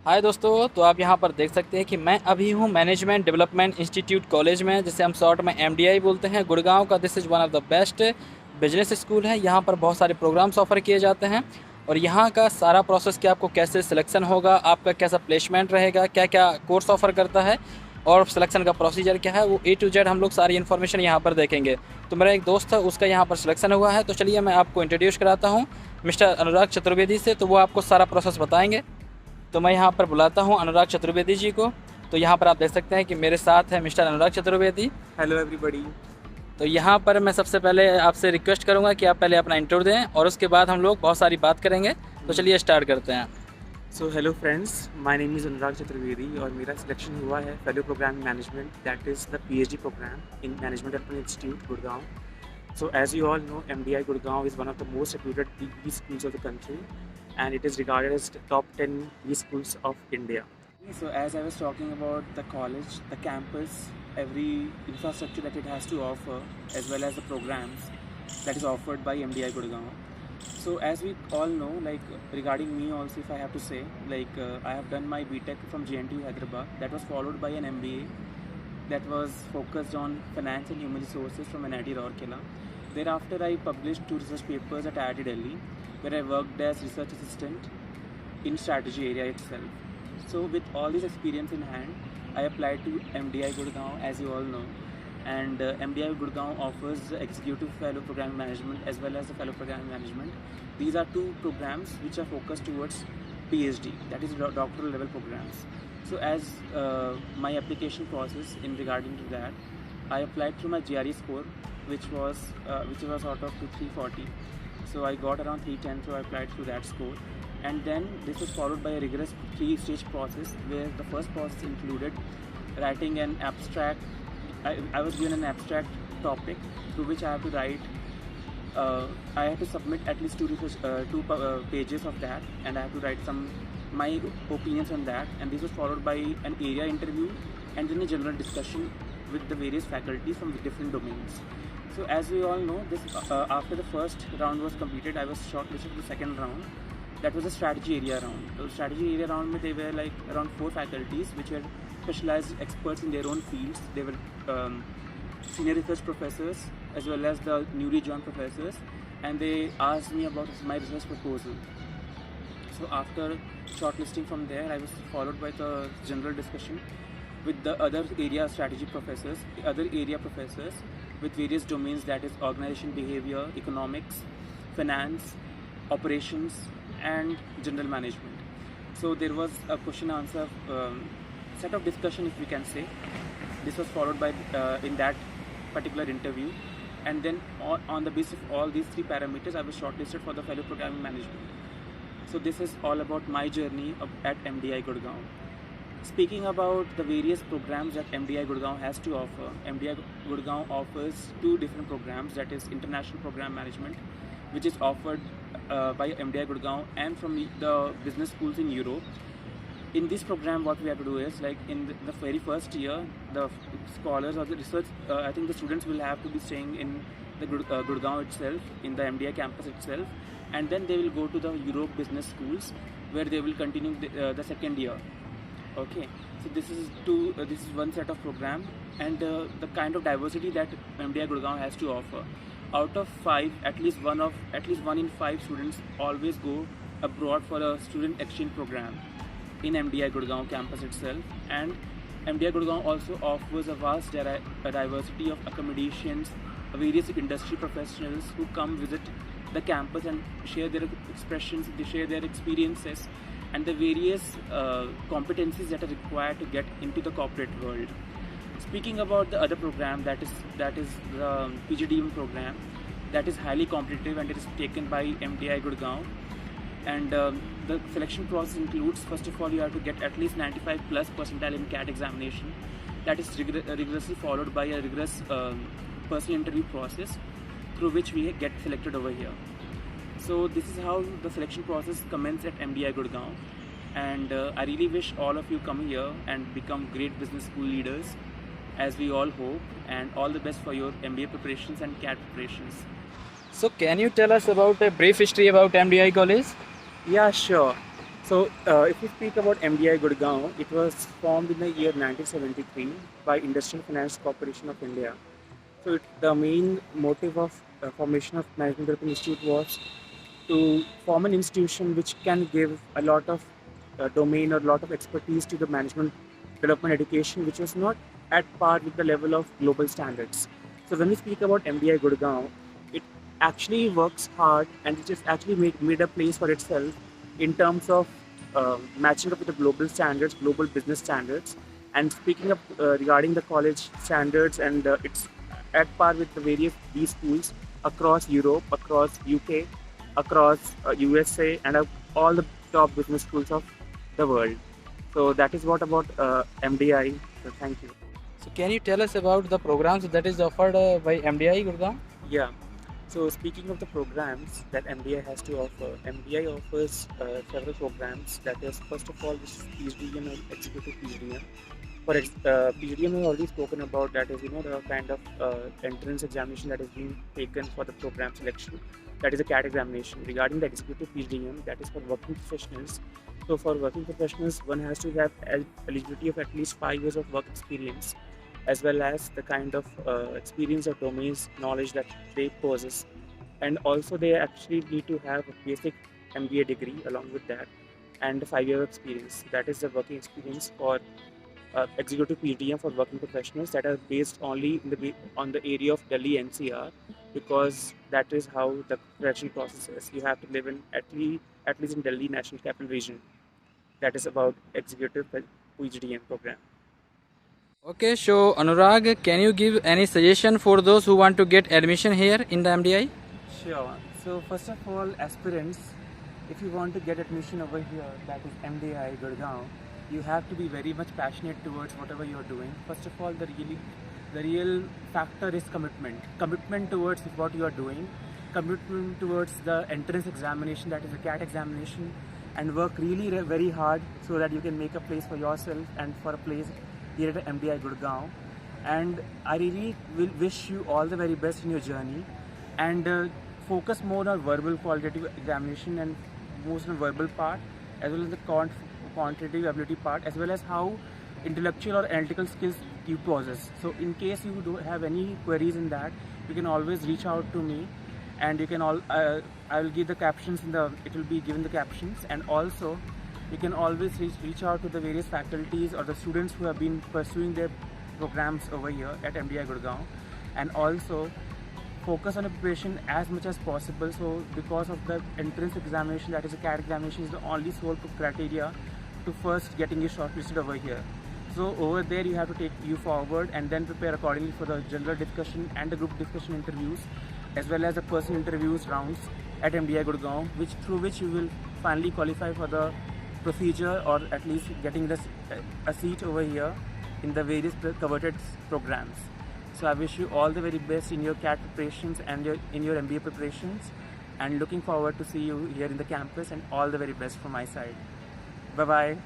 हाय दोस्तों, तो आप यहाँ पर देख सकते हैं कि मैं अभी हूँ मैनेजमेंट डेवलपमेंट इंस्टीट्यूट कॉलेज में, जिसे हम शॉर्ट में एमडीआई बोलते हैं। गुड़गांव का this is one of the best business school है। यहाँ पर बहुत सारे प्रोग्राम्स ऑफर किए जाते हैं और यहाँ का सारा प्रोसेस कि आपको कैसे सिलेक्शन होगा, आपका कैसा प्लेसमेंट रहेगा, क्या क्या कोर्स ऑफर करता है और सिलेक्शन का प्रोसीजर क्या है, वो ए टू जेड हम लोग सारी इन्फॉर्मेशन यहाँ पर देखेंगे। तो मेरा एक दोस्त है, उसका यहाँ पर सिलेक्शन हुआ है, तो चलिए मैं आपको इंट्रोड्यूस कराता हूँ मिस्टर अनुराग चतुर्वेदी से, तो वो आपको सारा प्रोसेस बताएंगे। तो मैं यहाँ पर बुलाता हूँ अनुराग चतुर्वेदी जी को। तो यहाँ पर आप देख सकते हैं कि मेरे साथ है mister Anurag Chaturvedi. Hello everybody. तो यहाँ पर मैं सबसे पहले आपसे रिक्वेस्ट करूँगा कि आप पहले अपना इंट्रो दें और उसके बाद हम लोग बहुत सारी बात करेंगे। तो चलिए स्टार्ट करते हैं। So hello friends, my name is Anurag Chaturvedi और मेरा सिलेक्शन हुआ है fellow programme management, that is the PhD programme in management development institute Gurgaon. So as you all know, MDI Gurgaon is one of the most reputed PE schools of the country, and it is regarded as the top 10 PE schools of India. So as I was talking about the college, the campus, every infrastructure that it has to offer, as well as the programs that is offered by MDI Gurgaon. So as we all know, like regarding me also, if I have to say, like I have done my BTech from JNTU Hyderabad. That was followed by an MBA that was focused on finance and human resources from NIT Rourkela. Thereafter, I published 2 research papers at IIT Delhi, where I worked as research assistant in strategy area itself. So with all this experience in hand, I applied to MDI Gurgaon, as you all know, and MDI Gurgaon offers the executive fellow program management as well as the fellow program management. These are 2 programs which are focused towards PhD, that is doctoral level programs. So as my application process in regarding to that, I applied through my GRE score, which was out of 340. So I got around 310, so I applied through that score. And then this was followed by a rigorous 3-stage process, where the first process included writing an abstract. I was given an abstract topic through which I have to write. I have to submit at least 2 pages of that, and I have to write some my opinions on that. And this was followed by an area interview and then a general discussion with the various faculties from the different domains. So as we all know, this after the first round was completed, I was shortlisted for the second round. That was a strategy area round. The strategy area round, they were like around 4 faculties which were specialized experts in their own fields. They were senior research professors as well as the newly joined professors, and they asked me about my research proposal. So after shortlisting from there, I was followed by the general discussion with the other area strategy professors, other area professors with various domains, that is organization behavior, economics, finance, operations, and general management. So there was a question answer set of discussion, if we can say. This was followed by in that particular interview, and then on the basis of all these 3 parameters, I was shortlisted for the fellow programming management. So this is all about my journey at MDI Gurgaon. Speaking about the various programs that MDI Gurgaon has to offer, MDI Gurgaon offers 2 different programs, that is International Program Management, which is offered by MDI Gurgaon and from the business schools in Europe. In this program, what we have to do is, like in the very first year, the scholars or the research, I think the students will have to be staying in the Gurgaon itself, in the MDI campus itself, and then they will go to the Europe business schools, where they will continue the second year. Okay, so this is one set of program, and the kind of diversity that MDI Gurgaon has to offer. Out of 5, at least one in 5 students always go abroad for a student exchange program in MDI Gurgaon campus itself. And MDI Gurgaon also offers a vast diversity of accommodations, various industry professionals who come visit the campus and share their expressions, they share their experiences, and the various competencies that are required to get into the corporate world. Speaking about the other program, that is the PGDM program, that is highly competitive and it is taken by MDI Gurgaon. And the selection process includes, first of all, you have to get at least 95 plus percentile in CAT examination. That is rigorously followed by a rigorous personal interview process, through which we get selected over here. So this is how the selection process commences at MDI Gurgaon, and I really wish all of you come here and become great business school leaders, as we all hope, and all the best for your MBA preparations and CAT preparations. So can you tell us about a brief history about MDI college? Yeah, sure. So, if we speak about MDI Gurgaon, it was formed in the year 1973 by Industrial Finance Corporation of India. So, the main motive of formation of Management Development Institute was to form an institution which can give a lot of domain or a lot of expertise to the management development education, which was not at par with the level of global standards. So, when we speak about MDI Gurgaon, it actually works hard and it just actually made a place for itself in terms of matching up with the global standards, global business standards. And speaking of regarding the college standards, and it's at par with the various B schools across Europe, across UK, across USA, and all the top business schools of the world. So that is what about MDI. So thank you. So can you tell us about the programs that is offered by MDI Gurgaon? Yeah. So speaking of the programs that MDI has to offer, MDI offers several programs. That is, first of all, this is PhDM and Executive PhDM. For PhDM, we already spoken about. That is, the kind of entrance examination that is being taken for the program selection. That is a CAT examination. Regarding the Executive PhDM, that is for working professionals. So for working professionals, one has to have eligibility of at least 5 years of work experience, as well as the kind of experience or domains knowledge that they possess. And also they actually need to have a basic MBA degree along with that, and a 5-year experience. That is the working experience for executive PhDM for working professionals that are based only on the area of Delhi NCR, because that is how the selection process is. You have to live in at least in Delhi National Capital Region. That is about executive PhDM program. Okay, so Anurag, can you give any suggestion for those who want to get admission here in the MDI? Sure. So first of all, aspirants, if you want to get admission over here, that is MDI Gurgaon, you have to be very much passionate towards whatever you're doing. First of all, the real factor is commitment. Commitment towards what you are doing, commitment towards the entrance examination, that is the CAT examination, and work really very hard so that you can make a place for yourself and for a place here at MDI Gurgaon. And I really will wish you all the very best in your journey, and focus more on verbal qualitative examination and most on verbal part, as well as the quantitative ability part, as well as how intellectual or analytical skills you possess. So in case you do have any queries in that, you can always reach out to me, and you can I will give the captions it will be given the captions, and also you can always reach out to the various faculties or the students who have been pursuing their programs over here at MDI Gurgaon, and also focus on the preparation as much as possible. So because of the entrance examination, that is a CAT examination, is the only sole criteria to first getting you shortlisted over here. So over there you have to take you forward and then prepare accordingly for the general discussion and the group discussion interviews, as well as the personal interviews rounds at MDI Gurgaon, through which you will finally qualify for the procedure, or at least getting a seat over here in the various coveted programs. So I wish you all the very best in your CAT preparations and in your MBA preparations, and looking forward to see you here in the campus, and all the very best from my side. Bye bye.